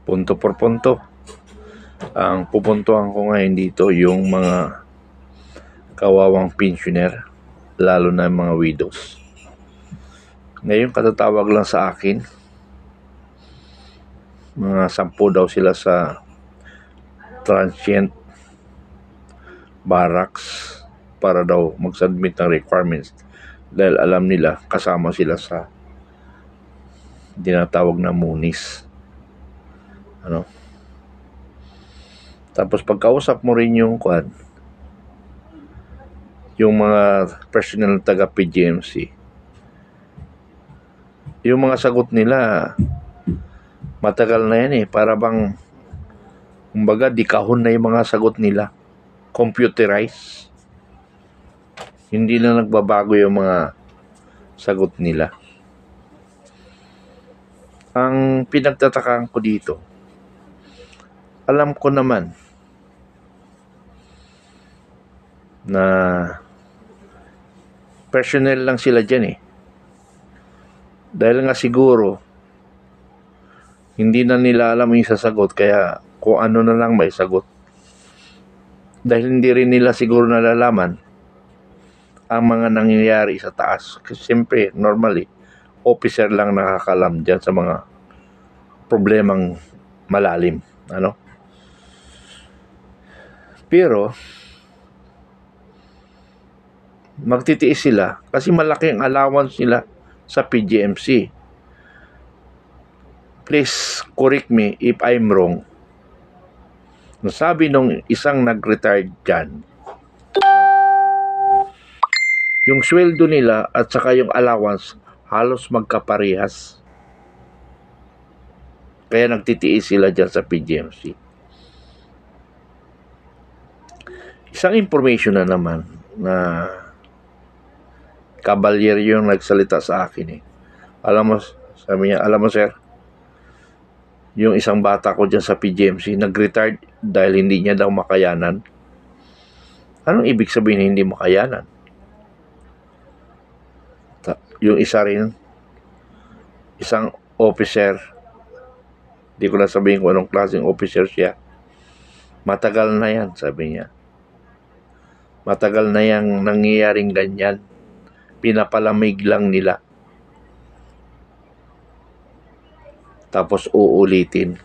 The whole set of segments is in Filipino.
punto por punto. Ang pupuntuhan ko ngayon dito yung mga kawawang pensioner, lalo na mga widows. Ngayon katatawag lang sa akin, mga 10 daw sila sa transient barracks para daw mag-submit ng requirements dahil alam nila kasama sila sa dinatawag na munis. Tapos pagkausap mo rin yung mga personal taga PGMC, yung mga sagot nila matagal na yan para bang kumbaga di kahon na yung mga sagot nila, computerized, hindi na nagbabago yung mga sagot nila. Ang pinagtatakaan ko dito, alam ko naman na personnel lang sila dyan dahil nga siguro hindi na nila alam yung sasagot, kaya kung ano na lang may sagot, dahil hindi rin nila siguro nalalaman ang mga nangyayari sa taas. Kasi siyempre normally officer lang nakakalam dyan sa mga problemang malalim, pero magtitiis sila kasi malaki ang allowance nila sa PGMC. Please correct me if I'm wrong. Sabi nung isang nag-retired dyan, yung sweldo nila at saka yung allowance halos magkaparehas. Kaya nagtitiis sila dyan sa PGMC. Isang information na naman na kabalyer yung nagsalita sa akin Alam mo, sabi niya, alam mo sir, yung isang bata ko dyan sa PGMC nag-retired dahil hindi niya daw makayanan. Anong ibig sabihin na hindi makayanan? Yung isa rin, isang officer, di ko na sabihin kung anong klaseng officer siya, matagal na yan, sabi niya. Matagal na yang nangyayaring ganyan. Pinapalamig lang nila. Tapos uulitin.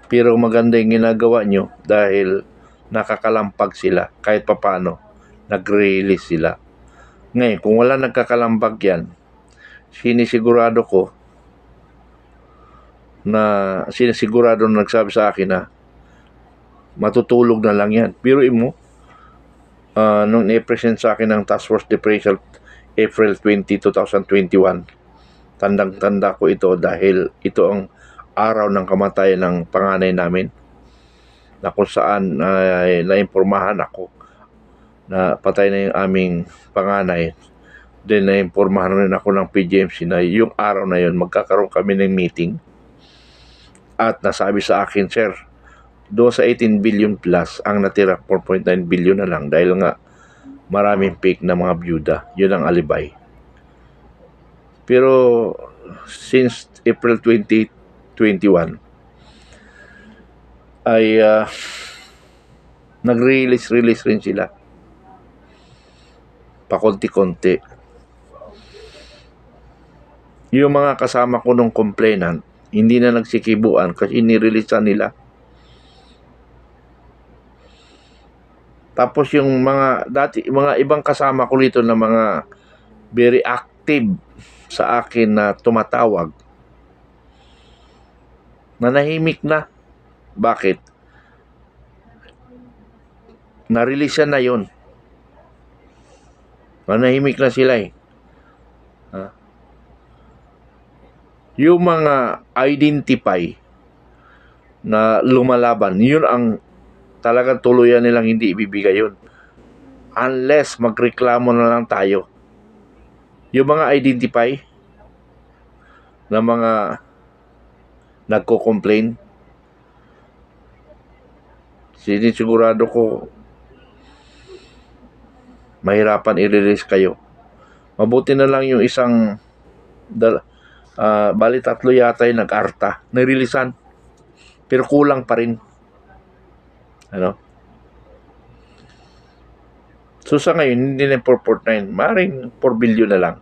Pero maganda yung ginagawa nyo dahil nakakalampag sila. Kahit papano, nag-release sila. Ngayon, kung wala nagkakalampag yan, sinisigurado na nagsabi sa akin na matutulog na lang yan. Pero nung i-present sa akin ng Task Force Differential April 20, 2021, tandang-tanda ko ito dahil ito ang araw ng kamatayan ng panganay namin, na kung saan naimpormahan ako na patay na yung aming panganay. Then naimpormahan rin ako ng PGMC na yung araw na yun magkakaroon kami ng meeting, at nasabi sa akin, sir, doon sa 18 billion plus, ang natira 4.9 billion na lang dahil nga maraming fake na mga byuda. Yun ang alibay. Pero since April 2021 ay nag-release rin sila. Pakonti-konti. Yung mga kasama ko nung complainant, hindi na nagsikibuan kasi inirelease nila. Tapos yung mga ibang kasama ko dito na mga very active sa akin na tumatawag, nanahimik na. Bakit? Na-release na yun. Nanahimik na sila Yung mga identify na lumalaban, yun ang talagang tuluyan nilang hindi ibibigay yun. Unless magreklamo na lang tayo. Yung mga identify na mga nagko-complain, sinisigurado ko mahirapan i-release kayo. Mabuti na lang yung isang Bali 3 yata yung nag-arta. Nirilisan. Pero kulang pa rin. Ano? So sa ngayon, hindi na 4.9. Maring 4 billion na lang.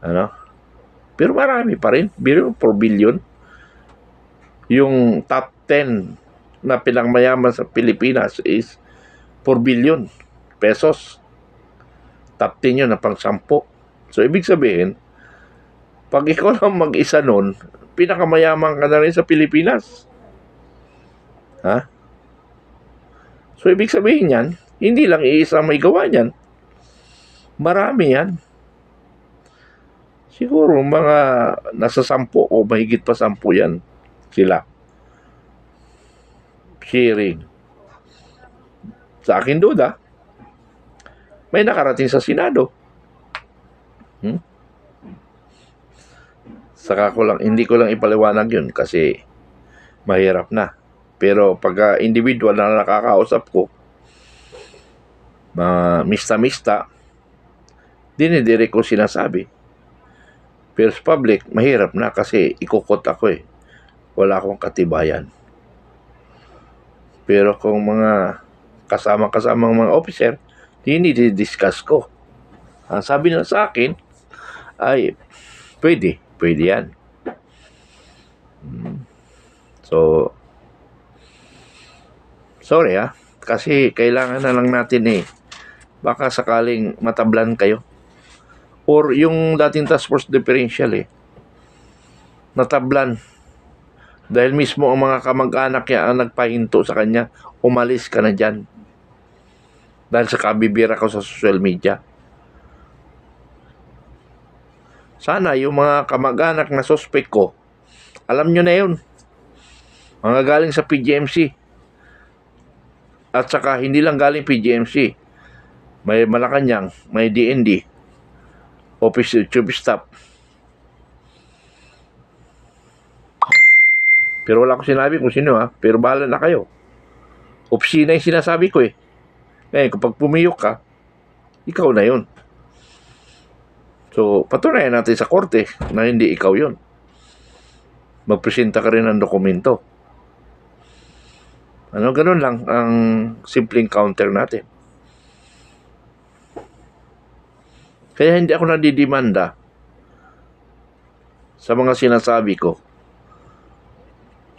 Ano? Pero marami pa rin. Biro 4 billion. Yung top 10 na pinangmayaman sa Pilipinas is 4 billion pesos. Top 10 yun na pang 10. So ibig sabihin, pag ikaw lang mag-isa nun, pinakamayaman ka na rin sa Pilipinas. Ha? So ibig sabihin yan, hindi lang iisa may gawa niyan. Marami yan. Siguro mga nasa 10 o mahigit pa 10 yan sila. Sharing. Sa akin duda, may nakarating sa Senado. Saka hindi ko lang ipaliwanag yun kasi mahirap na. Pero pag individual na nakakausap ko, mista-mista, dinidiri ko sinasabi. Pero sa public, mahirap na kasi ikukot ako eh. Wala akong katibayan. Pero kung mga kasama-kasamang mga officer, dinidiscuss ko. Ang sabi na sa akin, ay, pwede yan. So, sorry kasi kailangan na lang natin baka sakaling matablan kayo. Or yung dating task force differential natablan. Dahil mismo ang mga kamag-anak niya ang nagpahinto sa kanya, umalis ka na dyan. Dahil sa kabibira ko sa social media. Sana yung mga kamag-anak na suspect ko, alam nyo na yun. Mga galing sa PGMC. At saka hindi lang galing PGMC. May Malacanang, may DND, Office of Chief Staff. Pero wala ko sinabi kung sino pero bahala na kayo. Opisina yung sinasabi ko Ngayon, kapag pumiyok ka, ikaw na yun. So, patunayan natin sa korte na hindi ikaw yun. Magpresenta ka rin ng dokumento. Ganun lang ang simpleng counter natin. Kaya hindi ako nadidimanda sa mga sinasabi ko.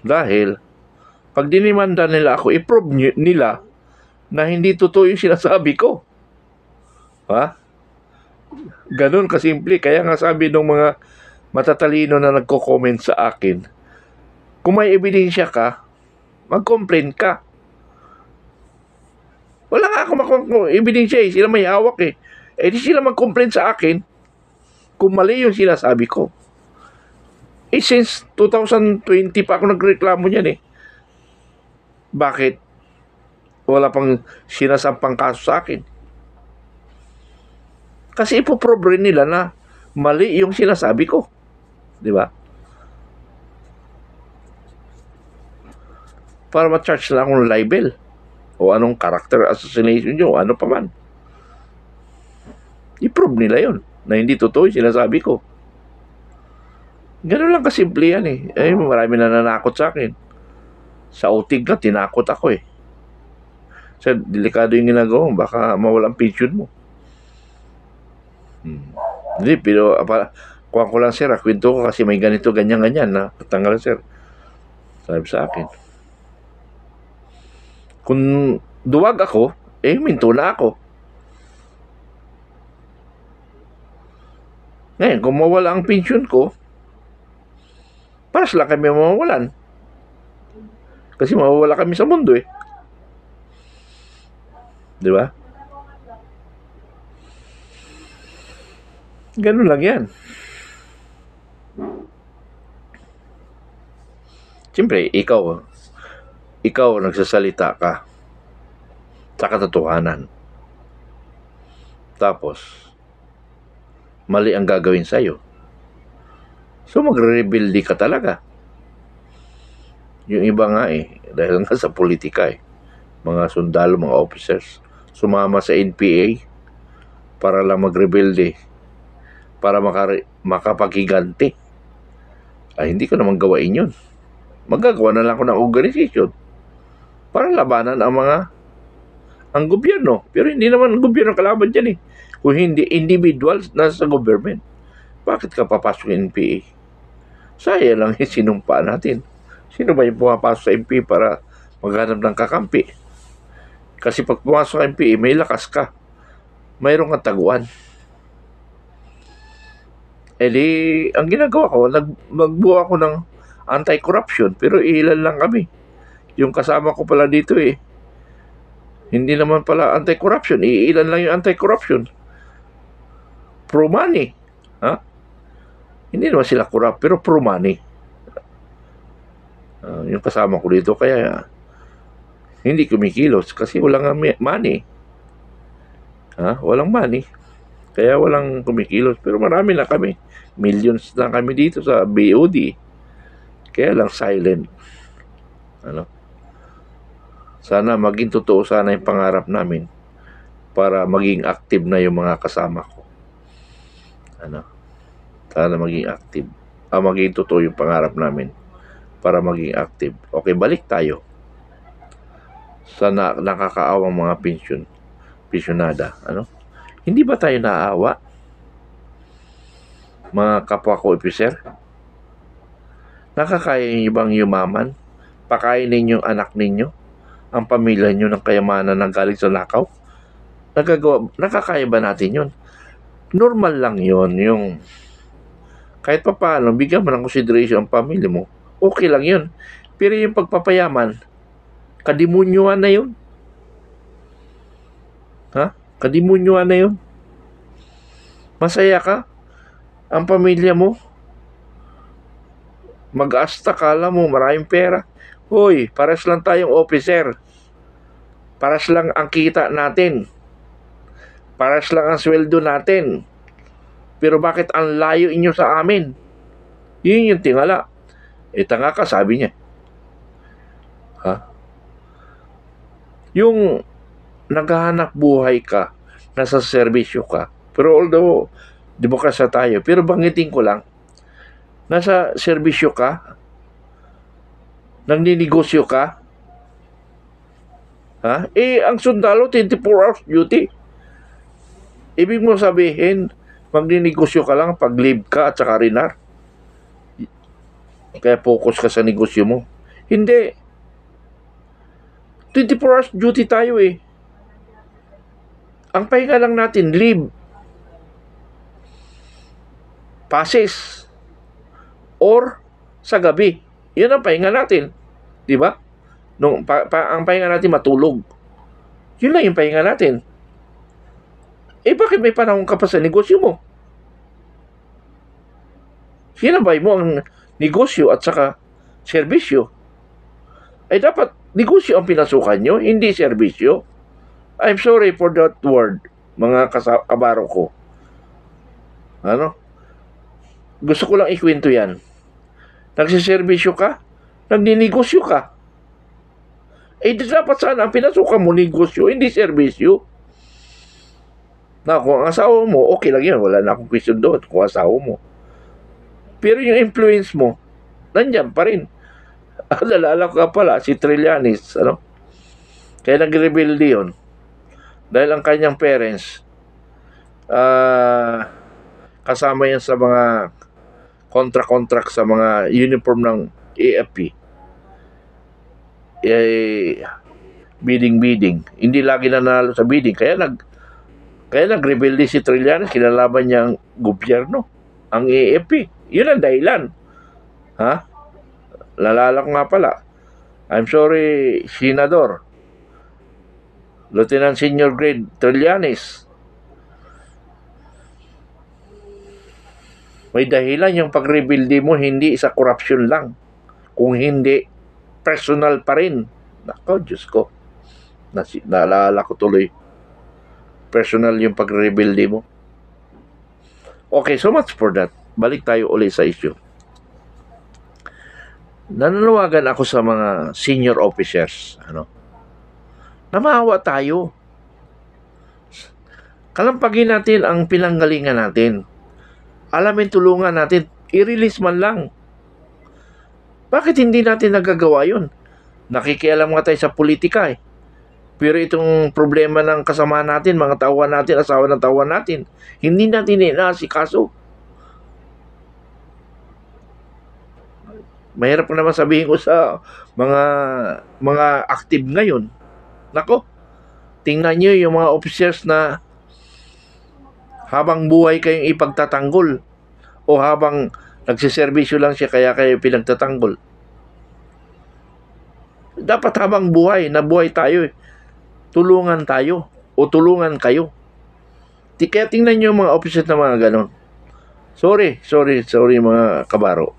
Dahil, pag dinimanda nila ako, i-prove nila na hindi totoo yung sinasabi ko. Ganun kasimple. Kaya nga sabi ng mga matatalino na nagko-comment sa akin, kung may ebidensya ka, mag-complain ka. Wala nga ako ebidensya sila may hawak di sila mag-complain sa akin kung mali yung sinasabi ko. Since 2020 pa ako nagreklamo niyan Bakit? Wala pang sinasampang kaso sa akin. Kasi ipoprove rin nila na mali yung sinasabi ko. Di ba? Para ma-charge na akong libel o anong character assassination nyo, ano pa man. I-prove nila yun na hindi totoo yung sinasabi ko. Ganun lang kasimple yan marami na nanakot sa akin. Sa utig na, tinakot ako So, delikado yung ginagawa mo. Baka mawalang pension mo. Hindi, pero kuha ko lang sir, kwento ko kasi may ganito, ganyan na tanggal sir. Sabi sa akin. Kung duwag ako, minto na ako. Ngayon, kung mawala ang pension ko, para sila kami mawawalan. Kasi mawawala kami sa mundo Di ba? Ganun lang yan. Siyempre, ikaw nagsasalita ka sa katotohanan. Tapos, mali ang gagawin sa'yo. So, magre-rebuild ka talaga. Yung iba nga dahil nga sa politika mga sundalo, mga officers, sumama sa NPA para lang mag-rebuild para makapaghiganti. Ay, hindi ko naman gawain yun. Magagawa na lang ako ng organization para labanan ang gobyerno. Pero hindi naman ang gobyerno kalaban dyan eh. Kung hindi individuals na sa government. Bakit ka papasok ng NPA? Sayang lang yung sinumpa natin. Sino ba yung pumapasok sa NPA para maghanap ng kakampi? Kasi pag pumasok sa NPA, may lakas ka. Mayroong kang taguan. Eh di, ang ginagawa ko, magbuo ako ng anti-corruption, pero ilan lang kami. Yung kasama ko pala dito eh, hindi naman pala anti-corruption, ilan lang yung anti-corruption. Pro-money. Ha? Hindi naman sila corrupt, pero pro-money. Yung kasama ko dito, kaya hindi kumikilos kasi walang money. Ha? Walang money. Kaya walang kumikilos. Pero marami na kami. Millions na kami dito sa BOD. Kaya lang silent. Ano? Sana maging totoo sana yung pangarap namin para maging active na yung mga kasama ko. Ano? Sana maging active. Maging totoo yung pangarap namin para maging active. Okay, balik tayo sa nakakaawang mga pensyonada. Ano? Hindi ba tayo naaawa? Mga kapwa ko officer? Nakakaya niyo bang yumaman? Pakainin yung anak ninyo? Ang pamilya nyo ng kayamanan na galing sa nakaw? Nakakaya ba natin yun? Normal lang yun. Yung kahit pa paano, bigyan mo ng consideration ang pamilya mo. Okay lang yun. Pero yung pagpapayaman, kadimunyuan na yun. Ha? Kadimunyuan na yun. Masaya ka? Ang pamilya mo? Mag-asta, kala mo, maraming pera. Hoy, pares lang tayong officer. Pares lang ang kita natin. Pares lang ang sweldo natin. Pero bakit ang layo inyo sa amin? Yun yung tingala. Tanga ka, sabi niya. Ha? Yung naghahanap buhay ka, nasa serbisyo ka, pero although demokrasya tayo, pero banggitin ko lang, nasa serbisyo ka, nagninegosyo ka, ha? Ang sundalo, 24 hours duty. Ibig mo sabihin, magninegosyo ka lang pag leave ka at saka rinar. Kaya focus ka sa negosyo mo. Hindi. 24 hours duty tayo eh. Ang pahinga lang natin, leave, passes, or sa gabi. Yun ang pahinga natin. Di ba? Ang pahinga natin matulog. Yun lang yung pahinga natin. Bakit may panahon ka pa sa negosyo mo? Sinabay mo ang negosyo at saka serbisyo. Dapat negosyo ang pinasukan nyo, hindi serbisyo. I'm sorry for that word, mga kabaro ko. Ano? Gusto ko lang ikwento yan. Nagsiservisyo ka, nagninegosyo ka. Dapat sana ang pinasukan mo negosyo, hindi serbisyo. Na kung ang asawa mo, okay lang yan. Wala na akong question doon kung asawa mo. Pero yung influence mo, nandyan pa rin. Nalala ko ka pala, si Trillanes, ano? Kaya nag-rebelde yun. Dahil ang kanyang parents, kasama yan sa mga contract sa mga uniform ng AFP. Bidding. Hindi lagi nanalo sa bidding. Kaya nag-rebelde si Trillanes, kinalaban niya ang gobyerno, ang AFP. Yun ang dahilan. Ha? Lalala ko nga pala. I'm sorry, Senador. Lieutenant Senior Grade Trillanes. May dahilan yung pag-rebelde mo, hindi sa corruption lang. Kung hindi, personal pa rin. Nako, Diyos ko. Naalala ko tuloy. Personal yung pag-rebelde mo. Okay, so much for that. Balik tayo ulit sa issue. Nananawagan ako sa mga senior officers. Namahawa tayo. Kalampagin natin ang pinanggalingan natin. Alamin, tulungan natin. I-release man lang. Bakit hindi natin nagagawa yun? Nakikialam nga tayo sa politika eh. Pero itong problema ng kasama natin, mga tauhan natin, asawa ng tauhan natin, hindi natin inaasikaso. Mahirap ko naman sabihin ko sa mga active ngayon. Nako, tingnan nyo yung mga officers na habang buhay kayong ipagtatanggol o habang nagsiservisyo lang siya kaya kayo pinagtatanggol. Dapat habang buhay, nabuhay tayo eh. Tulungan tayo o tulungan kayo. Kaya tingnan nyo yung mga officers na mga ganon. Sorry mga kabaro.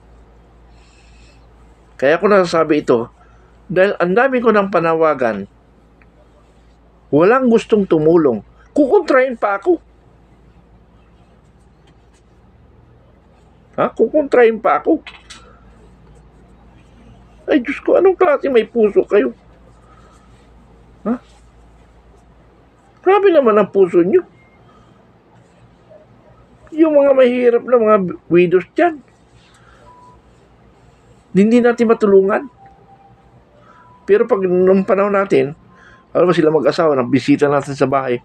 Kaya ko nasasabi ito, dahil ang dami ko ng panawagan, walang gustong tumulong. Kukontrahin pa ako. Kukontrahin pa ako. Ay, Diyos ko, anong klase may puso kayo? Grabe naman ang puso nyo. Yung mga mahirap na mga widows dyan, hindi natin matulungan. Pero pag nung panahon natin, alam mo sila mag-asawa, nang bisita natin sa bahay,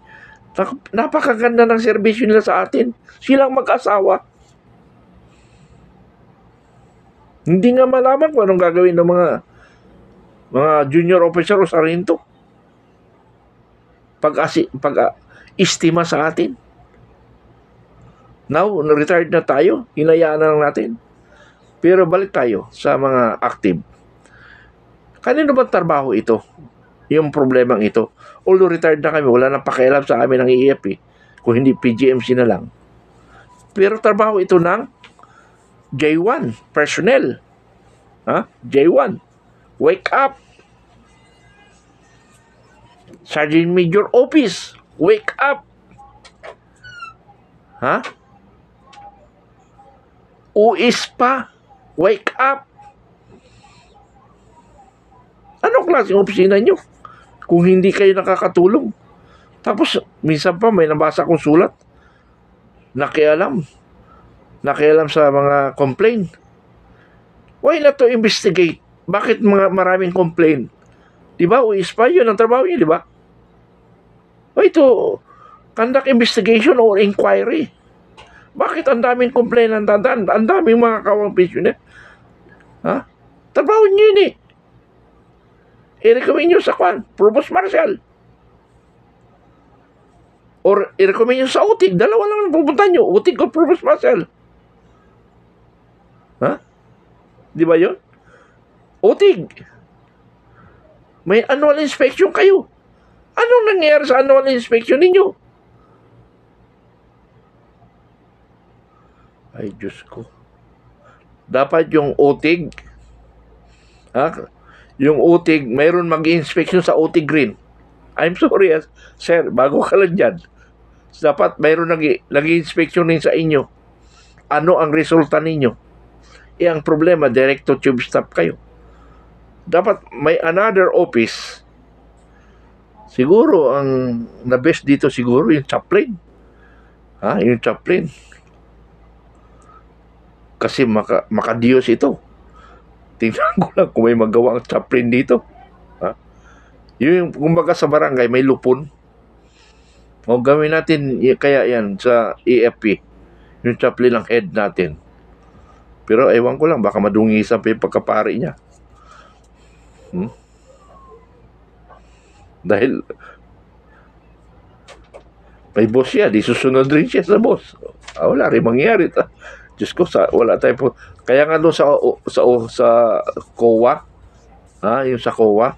napakaganda ng serbisyo nila sa atin. Silang mag-asawa. Hindi nga malaman kung anong gagawin ng mga junior officer o sargento. Pag-istima sa atin. Now, retired na tayo, hinayaan na lang natin. Pero balik tayo sa mga active. Kanino ba trabaho ito? Yung problemang ito. Although retired na kami, wala nang pakialam sa amin ng EFP. Kung hindi PGMC na lang. Pero trabaho ito ng J1 personnel. J1. Wake up. Sergeant Major Office. Wake up. UISPA. Wake up. Anong klaseng opisina nyo? Kung hindi kayo nakakatulong. Tapos, minsan pa may nabasa kong sulat. Nakialam sa mga complaint. Why not to investigate? Bakit maraming complaint? Diba? UISPA, yun ang trabaho niya, diba? Why to conduct investigation or inquiry? Bakit ang daming complaint ang daming mga kawang pensioner? Trabaho niyo yun eh. I-recommend nyo sa Provost Marshal. Or i-recommend nyo sa UTIG. Dalawa lang ang pupunta nyo. UTIG o Provost Marshal. Di ba yun? UTIG. May annual inspection kayo. Anong nangyayari sa annual inspection ninyo? Ay, Diyos ko. Dapat yung UTIG, yung UTIG, mayroon mag-inspection sa UTIG Green. I'm sorry, sir, bago ka lang dyan. Dapat mayroon nag-inspection din sa inyo. Ano ang resulta ninyo? Ang problema, direct to tube stop kayo. Dapat may another office. Siguro, ang na-best dito siguro, yung chaplain. Yung chaplain. Kasi makadiyos ito. Tingnan ko lang kung may magawa ang chaplain dito. Yung kumbaga sa barangay, may lupon. O gawin natin, kaya yan, sa EFP. Yung chaplain ang head natin. Pero ewan ko lang, baka madungisan pa yung pagkapari niya. Dahil may boss siya, di susunod rin siya sa boss. Wala rin mangyari. Diyos ko, wala tayo po. Kaya nga doon sa COA, yung sa COA,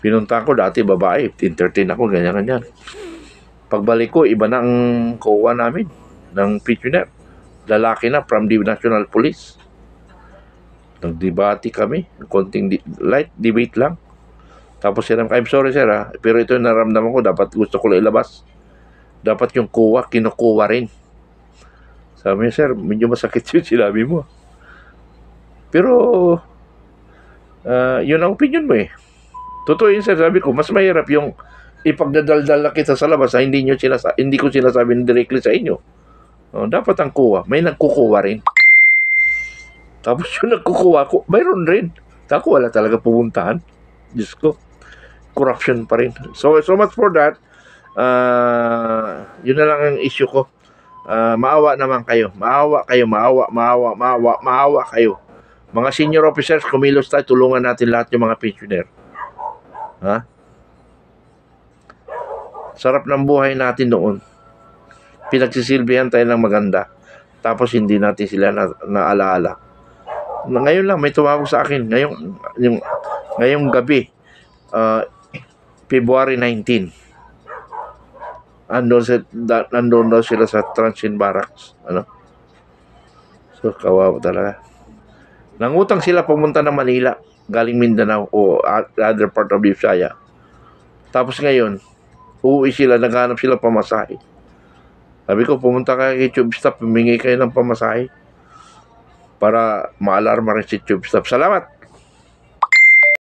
pinunta ko dati babae, entertain ako, ganyan-ganyan. Pagbalik ko, iba na ang COA namin, ng pensioner. Lalaki na, from the National Police. Nagdebate kami, konting light debate lang. Tapos sinabi, I'm sorry sir pero ito yung naramdaman ko, dapat gusto ko lang ilabas. Dapat yung COA, kinukuha rin. Sabi niya, sir, medyo masakit yung sinabi mo. Pero, yun ang opinion mo eh. Totoo yun, sir, sabi ko, mas mahirap yung ipagdadaldal na kita sa labas hindi ko sinasabi directly sa inyo. Dapat ang kuha. May nagkukuha rin. Tapos yung nagkukuha ko, mayroon rin. Ako wala talaga pupuntahan. Diyos ko, corruption pa rin. So much for that. Yun na lang ang issue ko. Maawa naman kayo. Maawa kayo. Maawa kayo. Mga senior officers, kumilos tayo. Tulungan natin lahat yung mga pensioner. Ha? Sarap ng buhay natin noon. Pinagsisilbihan tayo ng maganda. Tapos hindi natin sila naalaala. Ngayon lang may tumawag sa akin. Ngayong gabi. February 19. Andun daw sila sa Transin Barracks. Ano? So, kawawa talaga. Nangutang sila pumunta ng Manila, galing Mindanao o other part of Visaya. Tapos ngayon, uuwi sila, naghanap sila pamasahe. Sabi ko, pumunta kayo kay Tube Stop, humingi kayo ng pamasahe para maalarma rin si Tube Stop. Salamat!